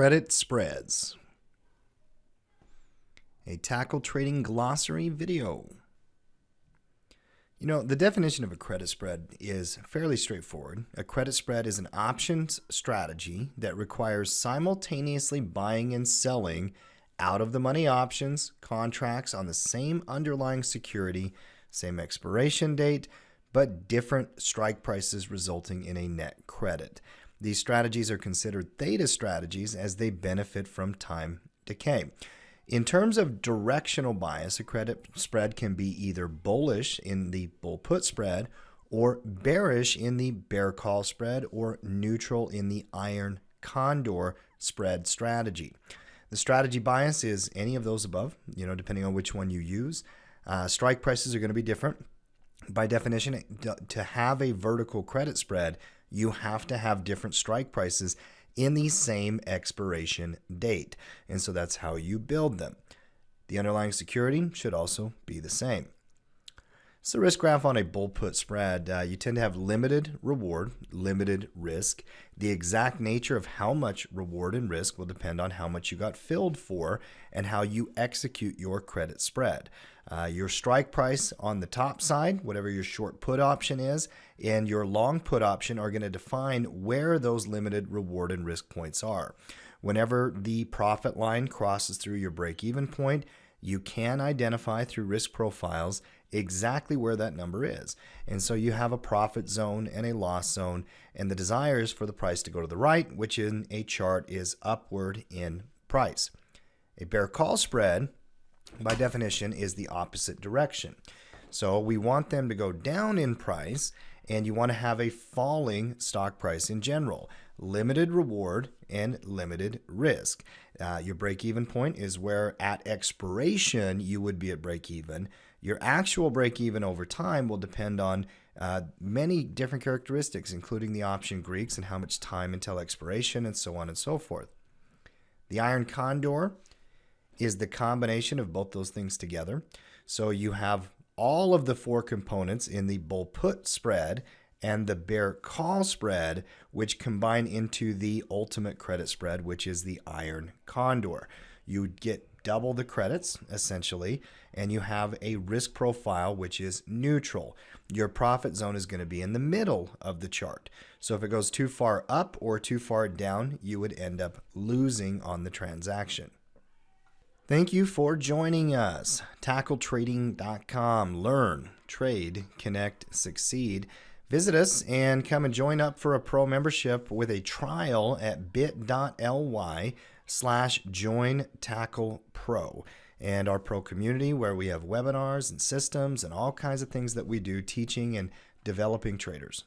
Credit spreads. A tackle trading glossary video. You know, the definition of a credit spread is fairly straightforward. A credit spread is an options strategy that requires simultaneously buying and selling out of the money options contracts on the same underlying security, same expiration date, but different strike prices resulting in a net credit. These strategies are considered theta strategies as they benefit from time decay. In terms of directional bias, a credit spread can be either bullish in the bull put spread or bearish in the bear call spread or neutral in the iron condor spread strategy. The strategy bias is any of those above, depending on which one you use. Strike prices are going to be different. By definition, to have a vertical credit spread, you have to have different strike prices in the same expiration date. And so that's how you build them. The underlying security should also be the same. So risk graph on a bull put spread, you tend to have limited reward, limited risk. The exact nature of how much reward and risk will depend on how much you got filled for and how you execute your credit spread. Your strike price on the top side, whatever your short put option is, and your long put option are going to define where those limited reward and risk points are. Whenever the profit line crosses through your break-even point, you can identify through risk profiles exactly where that number is. And so you have a profit zone and a loss zone, and the desire is for the price to go to the right, which in a chart is upward in price. A bear call spread, by definition, is the opposite direction. So we want them to go down in price, and you want to have a falling stock price in general. Limited reward and limited risk. Your break-even point is where at expiration you would be at break-even. Your actual break-even over time will depend on many different characteristics, including the option Greeks and how much time until expiration and so on and so forth. The iron condor is the combination of both those things together. So you have all of the four components in the bull put spread and the bear call spread, which combine into the ultimate credit spread, which is the iron condor. You get double the credits, essentially, and you have a risk profile, which is neutral. Your profit zone is going to be in the middle of the chart. So if it goes too far up or too far down, you would end up losing on the transaction. Thank you for joining us. TackleTrading.com. Learn, trade, connect, succeed. Visit us and come and join up for a pro membership with a trial at bit.ly/jointacklepro and our pro community where we have webinars and systems and all kinds of things that we do teaching and developing traders.